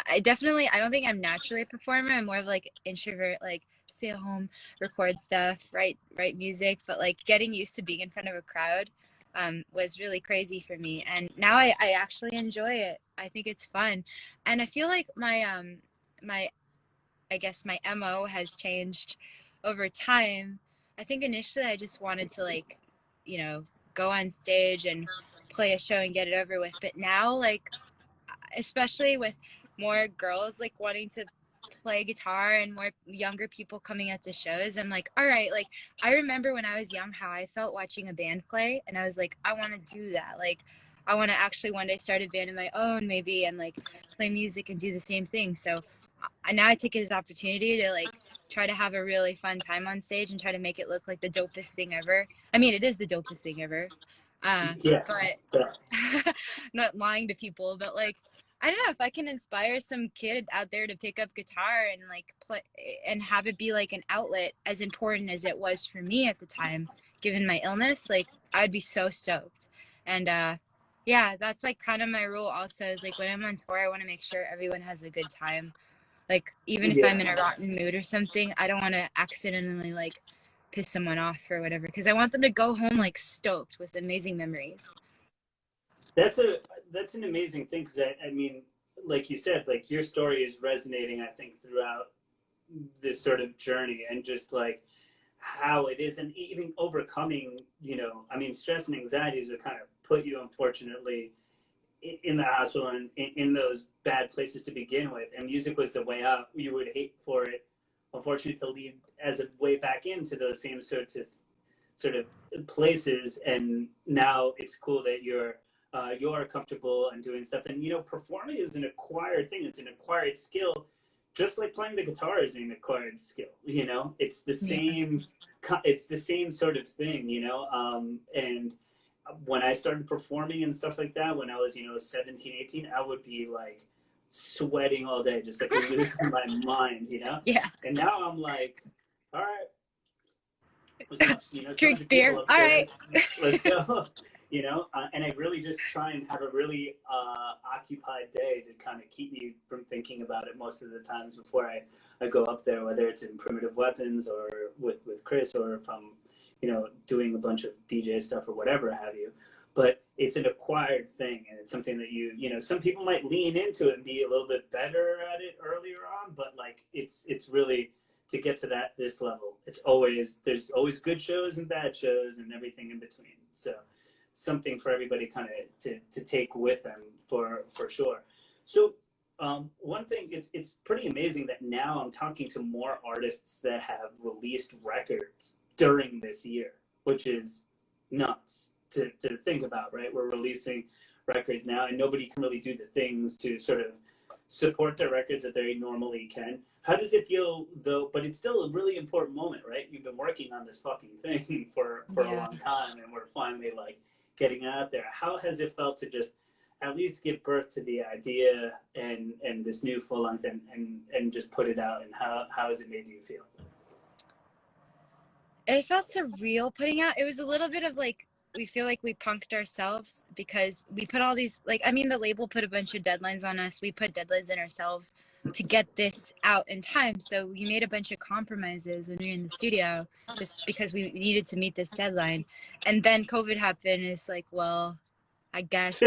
I definitely, I don't think I'm naturally a performer. I'm more of like introvert, like stay at home, record stuff, write music. But like getting used to being in front of a crowd was really crazy for me. And now I actually enjoy it. I think it's fun. And I feel like my I guess my MO has changed over time. I think initially I just wanted to like, you know, go on stage and play a show and get it over with. But now, like, especially with more girls like wanting to play guitar and more younger people coming out to shows, I'm like, all right, like I remember when I was young how I felt watching a band play, and I was like, I want to do that. Like I want to actually one day start a band of my own maybe and like play music and do the same thing. So now I take it as an opportunity to like try to have a really fun time on stage and try to make it look like the dopest thing ever. I mean, it is the dopest thing ever. Yeah. But not lying to people, but like I don't know, if I can inspire some kid out there to pick up guitar and like play and have it be like an outlet as important as it was for me at the time, given my illness, like I'd be so stoked. And yeah, that's like kind of my rule also, is like when I'm on tour, I want to make sure everyone has a good time. Like even if I'm Yeah. in a rotten mood or something, I don't want to accidentally like piss someone off or whatever, because I want them to go home like stoked with amazing memories. That's a that's an amazing thing, because I mean, like you said, like your story is resonating, I think, throughout this sort of journey, and just like how it is, and even overcoming, you know, I mean, stress and anxieties would kind of put you, unfortunately, in the hospital and in those bad places to begin with, and music was the way out. You would hate for it, unfortunately, to lead as a way back into those same sort of places. And now it's cool that you're comfortable and doing stuff. And you know, performing is an acquired thing. It's an acquired skill, just like playing the guitar is an acquired skill. You know, it's the Yeah. same. It's the same sort of thing. You know, and when I started performing and stuff like that, when I was, you know, 17, 18, I would be like sweating all day, just like losing my mind. You know, Yeah. and now I'm like, all right, you know, Drinks 200 beer. people up All there, right. let's go. You know, and I really just try and have a really occupied day to kind of keep me from thinking about it most of the times before I go up there, whether it's in Primitive Weapons or with Chris, or if I'm, you know, doing a bunch of DJ stuff or whatever have you. But it's an acquired thing, and it's something that you know, some people might lean into it and be a little bit better at it earlier on, but like it's really, to get to this level, there's always good shows and bad shows and everything in between. So something for everybody kind of to take with them for sure. So one thing, it's pretty amazing that now I'm talking to more artists that have released records during this year, which is nuts to think about, right? We're releasing records now, and nobody can really do the things to sort of support their records that they normally can. How does it feel though? But it's still a really important moment, right? You've been working on this fucking thing for a Yeah. long time, and we're finally like getting out there. How has it felt to just at least give birth to the idea and this new full length, and just put it out? And how has it made you feel? It felt surreal putting out. It was a little bit of like we feel like we punked ourselves because we put all these, like, I mean, the label put a bunch of deadlines on us. We put deadlines on ourselves to get this out in time. So we made a bunch of compromises when we were in the studio just because we needed to meet this deadline. And then COVID happened. It's like, well, I guess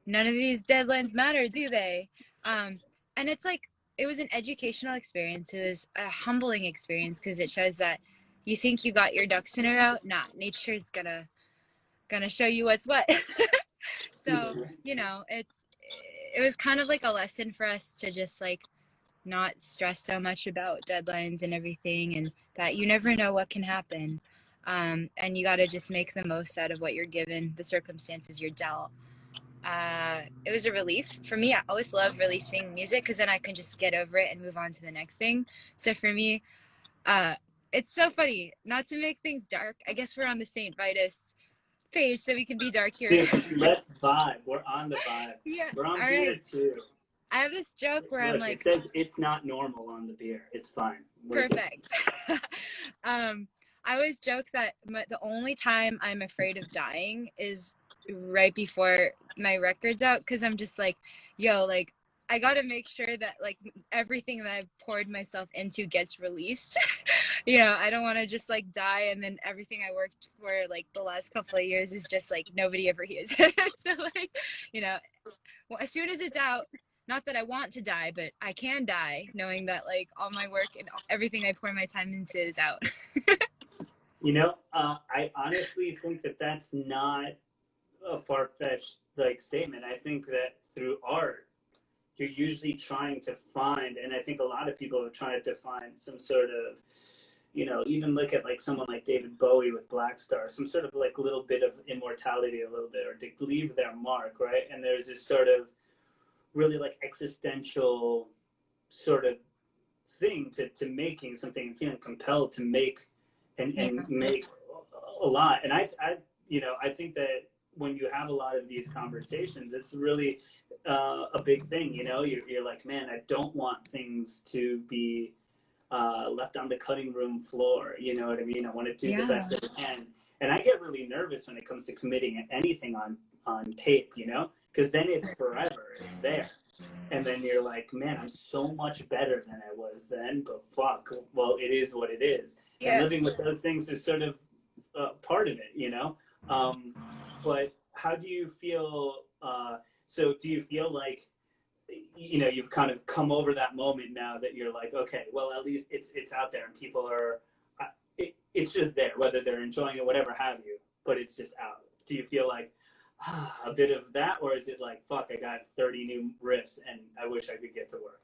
none of these deadlines matter, do they? And it's like, it was an educational experience. It was a humbling experience because it shows that you think you got your ducks in a row. Nah, nature's gonna show you what's what. So, you know, it was kind of like a lesson for us to just like not stress so much about deadlines and everything, and that you never know what can happen. And you got to just make the most out of what you're given, the circumstances you're dealt. It was a relief for me. I always love releasing music because then I can just get over it and move on to the next thing. So for me, it's so funny, not to make things dark. I guess we're on the Saint Vitus page, so we can be dark here. Let's vibe. We're on the vibe. Yeah. We're on all beer right. too. I have this joke where Look, I'm like, it says it's not normal on the beer. It's fine. We're perfect. I always joke that the only time I'm afraid of dying is right before my record's out, because I'm just like, yo, like, I gotta make sure that like everything that I've poured myself into gets released. You know, I don't want to just like die and then everything I worked for like the last couple of years is just like nobody ever hears it. So like, you know, well, as soon as it's out, not that I want to die, but I can die knowing that like all my work and everything I pour my time into is out. You know, I honestly think that that's not a far-fetched like statement. I think that through art, you're usually trying to find, and I think a lot of people have tried to find some sort of, you know, even look at like someone like David Bowie with Black Star, some sort of like little bit of immortality a little bit, or to leave their mark, right? And there's this sort of really like existential sort of thing to making something and feeling compelled to make and make a lot. And I you know, I think that when you have a lot of these conversations, it's really a big thing. You know, you're like, man, I don't want things to be left on the cutting room floor. You know what I mean? I want to do the best that I can. And I get really nervous when it comes to committing anything on tape, you know, because then it's forever. It's there. And then you're like, man, I'm so much better than I was then, but fuck, well, it is what it is. Yeah. And living with those things is sort of part of it, you know? But how do you feel, so do you feel like, you know, you've kind of come over that moment now that you're like, okay, well, at least it's out there and people are, it's just there, whether they're enjoying it, whatever have you, but it's just out. Do you feel like a bit of that, or is it like, fuck, I got 30 new riffs and I wish I could get to work?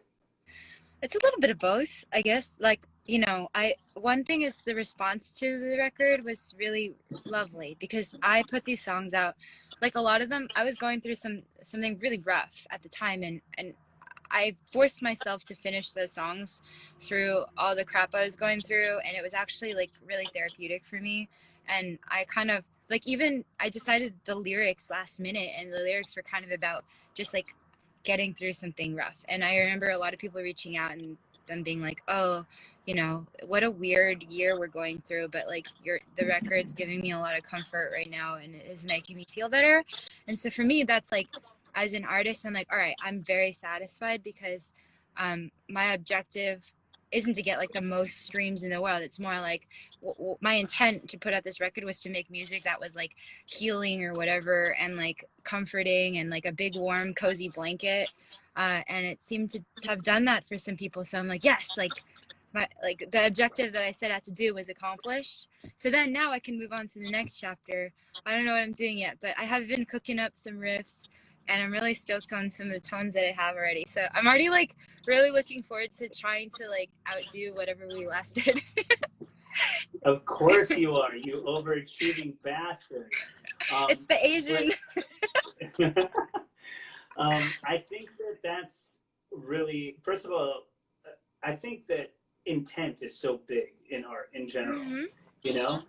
It's a little bit of both, I guess. Like, you know, one thing is the response to the record was really lovely because I put these songs out, like a lot of them, I was going through something really rough at the time, and I forced myself to finish those songs through all the crap I was going through, and it was actually like really therapeutic for me. And I kind of like, even I decided the lyrics last minute, and the lyrics were kind of about just like getting through something rough. And I remember a lot of people reaching out and them being like, oh, you know, what a weird year we're going through, but like the record's giving me a lot of comfort right now and it is making me feel better. And so for me, that's like, as an artist, I'm like, all right, I'm very satisfied because my objective isn't to get like the most streams in the world. It's more like my intent to put out this record was to make music that was like healing or whatever, and like comforting and like a big warm cozy blanket, and it seemed to have done that for some people. So I'm like, yes, like the objective that I set out to do was accomplished. So then now I can move on to the next chapter. I don't know what I'm doing yet, but I have been cooking up some riffs and I'm really stoked on some of the tones that I have already. So I'm already like really looking forward to trying to like outdo whatever we last did. Of course you are, you overachieving bastard. It's the Asian. I think that's really, first of all, I think that intent is so big in art in general. Mm-hmm. You know,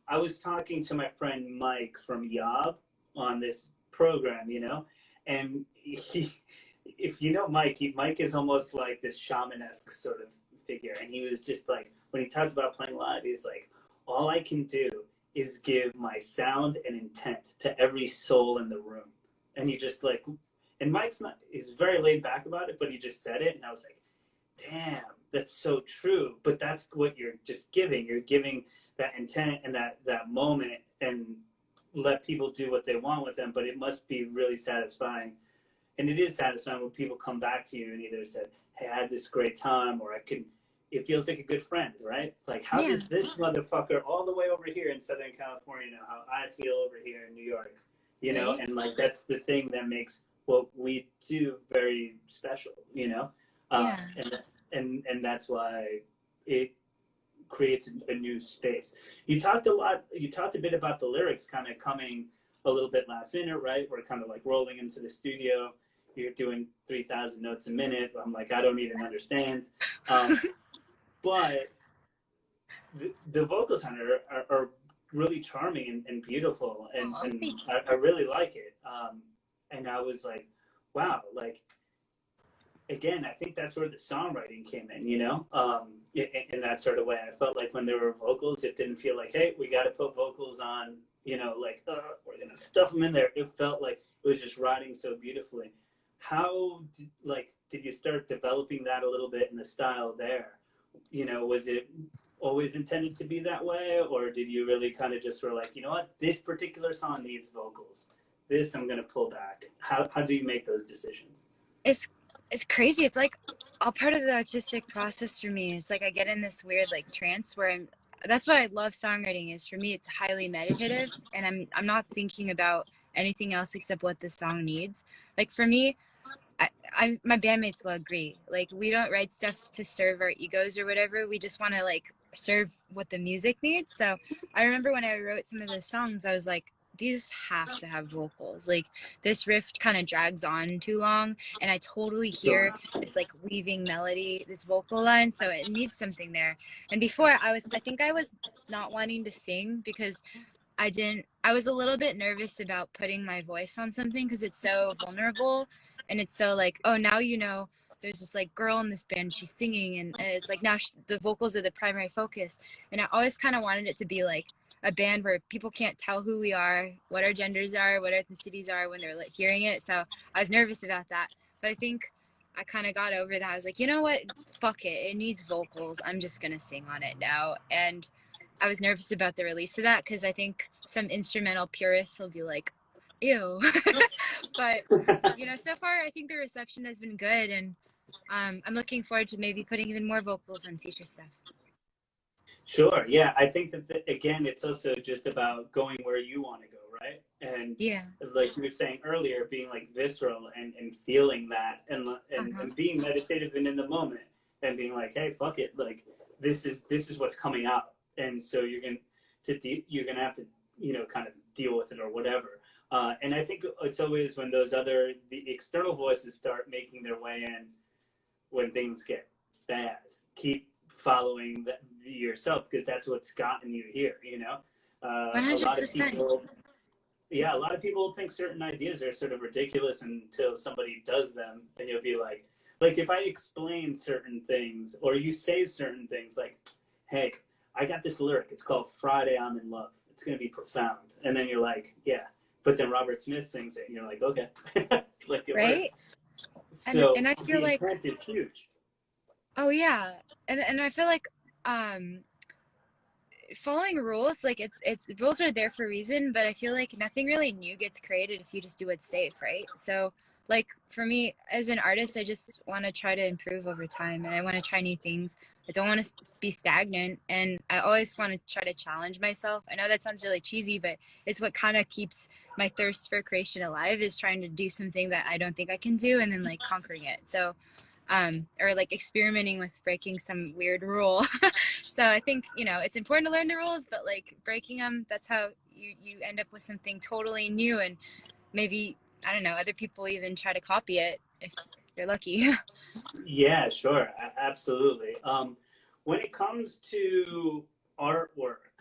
I was talking to my friend Mike from Yob on this program, you know, and if you know Mike, Mike is almost like this shaman-esque sort of figure, and he was just like, when he talked about playing live, he's like, all I can do is give my sound and intent to every soul in the room. And he just like, and Mike's not, he's very laid back about it, but he just said it. And I was like, damn, that's so true. But that's what you're just giving. You're giving that intent and that moment, and let people do what they want with them. But it must be really satisfying. And it is satisfying when people come back to you and either said, hey, I had this great time, or it feels like a good friend, right? Like, how does this motherfucker all the way over here in Southern California know how I feel over here in New York? You know, and like, that's the thing that makes what we do very special, you know? And that's why it creates a new space. You talked a bit about the lyrics kind of coming a little bit last minute, right? We're kind of like rolling into the studio. You're doing 3,000 notes a minute. I'm like, I don't even understand. But the vocals on it are really charming and beautiful, and I really like it. And I was like, wow, like, again, I think that's where the songwriting came in, you know, in that sort of way. I felt like when there were vocals, it didn't feel like, hey, we got to put vocals on, you know, like, we're going to stuff them in there. It felt like it was just riding so beautifully. How, did you start developing that a little bit in the style there? You know, was it always intended to be that way? Or did you really kind of just were like, you know what, this particular song needs vocals. This I'm going to pull back. How do you make those decisions? It's crazy. It's like all part of the artistic process for me. It's like I get in this weird like trance where that's what I love songwriting is. For me, it's highly meditative, and I'm not thinking about anything else except what the song needs. Like for me, my bandmates will agree. Like, we don't write stuff to serve our egos or whatever. We just want to like serve what the music needs. So I remember when I wrote some of those songs, I was like, these have to have vocals. Like, this riff kind of drags on too long, and I totally hear this like weaving melody, this vocal line, so it needs something there. And before I think I was not wanting to sing because I was a little bit nervous about putting my voice on something because it's so vulnerable, and it's so like, oh, now you know there's this like girl in this band, she's singing, and it's like now the vocals are the primary focus. And I always kind of wanted it to be like a band where people can't tell who we are, what our genders are, what our ethnicities are when they're like hearing it. So I was nervous about that, but I think I kind of got over that. I was like, you know what, fuck it, it needs vocals, I'm just gonna sing on it now. And I was nervous about the release of that because I think some instrumental purists will be like, ew. But, you know, so far I think the reception has been good, and I'm looking forward to maybe putting even more vocals on future stuff. Sure. Yeah. I think that, again, it's also just about going where you want to go, right? And like you were saying earlier, being like visceral and feeling that and being meditative and in the moment and being like, hey, fuck it. Like, this is what's coming out. And so you're going to have to, you know, kind of deal with it or whatever. And I think it's always when the external voices start making their way in when things get bad. Keep following yourself, because that's what's gotten you here, you know? 100%. A lot of people think certain ideas are sort of ridiculous until somebody does them, and you'll be like if I explain certain things or you say certain things like, hey, I got this lyric, it's called Friday I'm in Love, it's going to be profound. And then you're like, yeah, but then Robert Smith sings it and you're like, okay. Like, it right works. So and I feel like it's huge. Oh yeah, and I feel like following rules, like it's rules are there for a reason, but I feel like nothing really new gets created if you just do what's safe, right? So like for me as an artist, I just want to try to improve over time, and I want to try new things. I don't want to be stagnant, and I always want to try to challenge myself. I know that sounds really cheesy, but it's what kind of keeps my thirst for creation alive, is trying to do something that I don't think I can do and then like conquering it. So or like experimenting with breaking some weird rule. So I think, you know, it's important to learn the rules, but like breaking them, that's how you end up with something totally new, and maybe, I don't know, other people even try to copy it if you're lucky. Yeah, sure. Absolutely. When it comes to artwork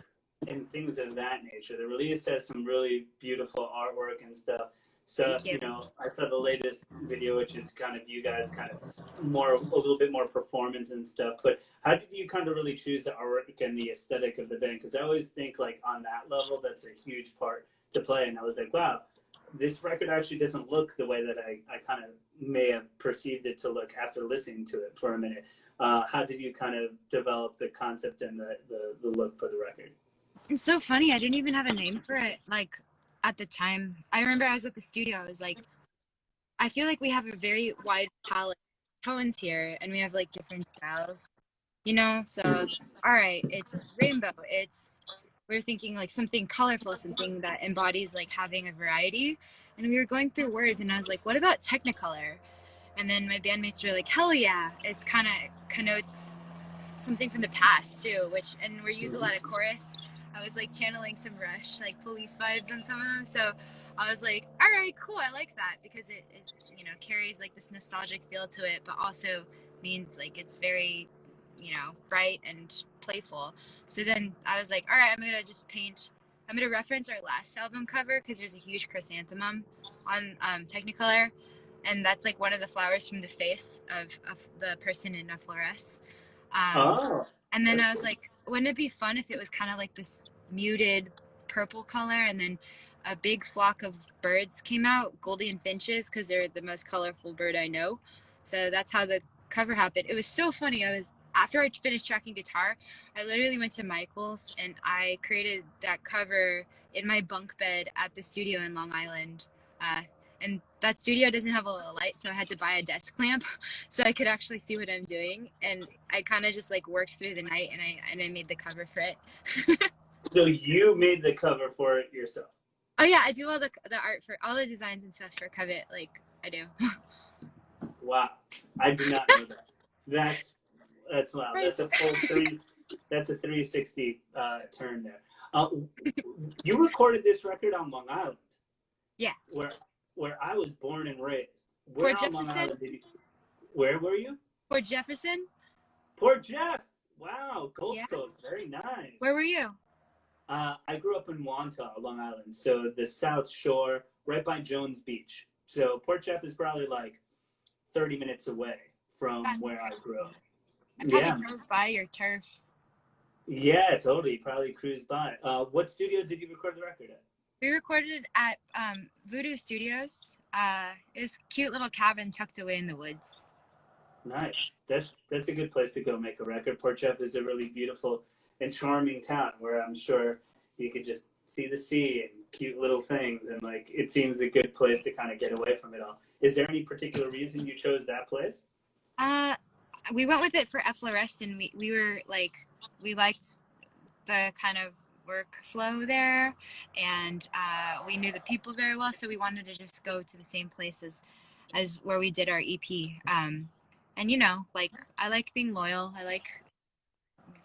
and things of that nature, the release has some really beautiful artwork and stuff. So, Thank you. I saw the latest video, which is kind of you guys kind of a little bit more performance and stuff. But how did you kind of really choose the artwork and the aesthetic of the band? Because I always think like on that level, that's a huge part to play. And I was like, wow, this record actually doesn't look the way that I kind of may have perceived it to look after listening to it for a minute. How did you kind of develop the concept and the look for the record? It's so funny. I didn't even have a name for it. Like at the time, I remember I was at the studio. I was like, I feel like we have a very wide palette of tones here, and we have like different styles, So I was like, all right, it's rainbow. We're thinking like something colorful, something that embodies like having a variety. And we were going through words, and I was like, what about Technicolor? And then my bandmates were like, hell yeah! It's kind of connotes something from the past too, and we use a lot of chorus. I was like channeling some Rush, like Police vibes on some of them. So I was like, all right, cool. I like that because it carries like this nostalgic feel to it, but also means like it's very, bright and playful. So then I was like, all right, I'm going to reference our last album cover because there's a huge chrysanthemum on Technicolor. And that's like one of the flowers from the face of the person in a florist. And then I was like, wouldn't it be fun if it was kind of like this muted purple color, and then a big flock of birds came out, Goldie and finches, because they're the most colorful bird I know. So that's how the cover happened. It was so funny. After I finished tracking guitar, I literally went to Michael's and I created that cover in my bunk bed at the studio in Long Island. And that studio doesn't have a little light, so I had to buy a desk lamp so I could actually see what I'm doing. And I kind of just like worked through the night, and I made the cover for it. So you made the cover for it yourself? Oh yeah, I do all the art for all the designs and stuff for Covet. Like I do. Wow, I did not know that. That's wow. That's a full three. That's a 360 turn there. You recorded this record on Long Island. Yeah. Where I was born and raised. Port Jefferson. Where were you? Port Jefferson. Port Jeff. Wow, Gulf Coast. Very nice. Where were you? I grew up in Wantagh, Long Island, so the South Shore, right by Jones Beach. So Port Jeff is probably like 30 minutes away from where I grew up. I probably drove by your turf. Yeah, totally. Probably cruised by. What studio did you record the record at? We recorded at Voodoo Studios. It's a cute little cabin tucked away in the woods. Nice. That's a good place to go make a record. Port Jeff is a really beautiful and charming town where I'm sure you could just see the sea and cute little things, and like it seems a good place to kind of get away from it all. Is there any particular reason you chose that place? We went with it for Florist, and we were like, we liked the kind of workflow there, and we knew the people very well, so we wanted to just go to the same place as where we did our EP. And like I like being loyal. I like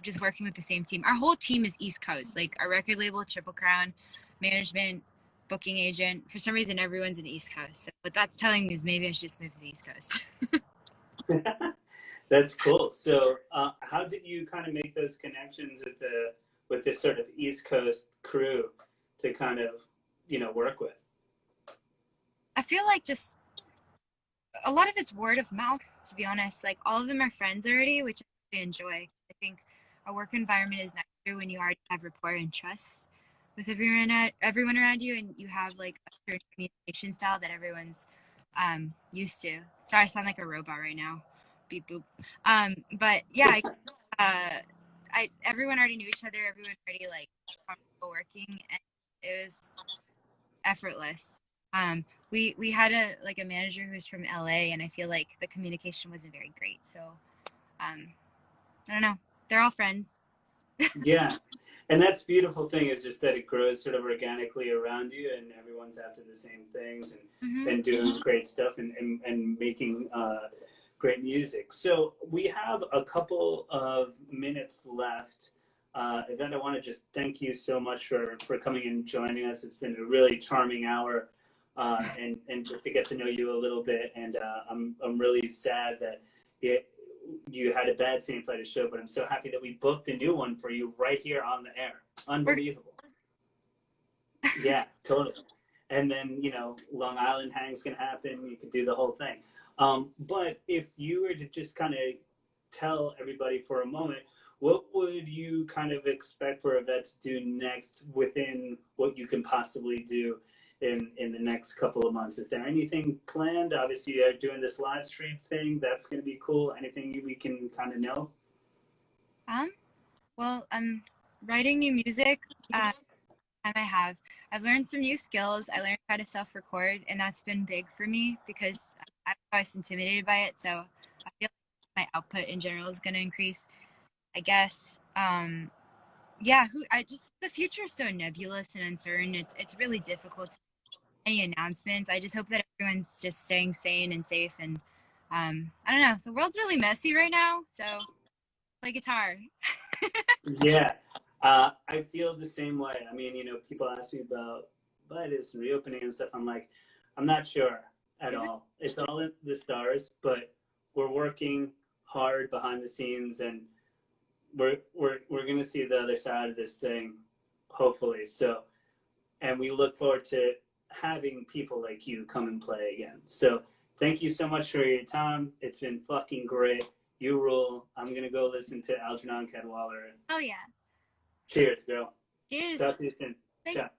just working with the same team. Our whole team is East Coast, like our record label, Triple Crown, management, booking agent. For some reason, everyone's in the East Coast. So what that's telling me is maybe I should just move to the East Coast. That's cool. So how did you kind of make those connections with this sort of East Coast crew to kind of, work with? I feel like just a lot of it's word of mouth, to be honest. Like all of them are friends already, which I enjoy. I think a work environment is nicer when you already have rapport and trust with everyone around you, and you have like a certain communication style that everyone's used to. Sorry, I sound like a robot right now. Beep boop. But yeah, everyone already knew each other. Everyone already like comfortable working, and it was effortless. We had a manager who was from LA, and I feel like the communication wasn't very great. So I don't know. They're all friends. Yeah. And that's the beautiful thing is just that it grows sort of organically around you, and everyone's after the same things and doing great stuff and making great music. So we have a couple of minutes left. Yvette, I want to just thank you so much for coming and joining us. It's been a really charming hour and to get to know you a little bit. And I'm really sad that you had a bad Saint Vitus show, but I'm so happy that we booked a new one for you right here on the air. Unbelievable. Yeah, totally. and then, you know, Long Island Hang's gonna happen. You could do the whole thing. But if you were to just kind of tell everybody for a moment, what would you kind of expect for Yvette to do next within what you can possibly do in the next couple of months? Is there anything planned? Obviously, you're doing this live stream thing. That's going to be cool. Anything we can kind of know? Well, I'm writing new music. Time I've learned some new skills. I learned how to self-record, and that's been big for me because I was intimidated by it. So I feel like my output in general is going to increase, I guess. Yeah, the future is so nebulous and uncertain. It's really difficult to make any announcements. I just hope that everyone's just staying sane and safe. And I don't know. The world's really messy right now, so play guitar. Yeah, I feel the same way. I mean, you know, people ask me about Vitus and reopening and stuff. I'm like, I'm not sure at all. It's all in the stars, but we're working hard behind the scenes, and we're gonna see the other side of this thing, hopefully. So, and we look forward to having people like you come and play again. So, thank you so much for your time. It's been fucking great. You rule. I'm gonna go listen to Algernon Cadwallader. Oh yeah. Cheers, girl. Cheers. Talk to you soon. Thank Ciao.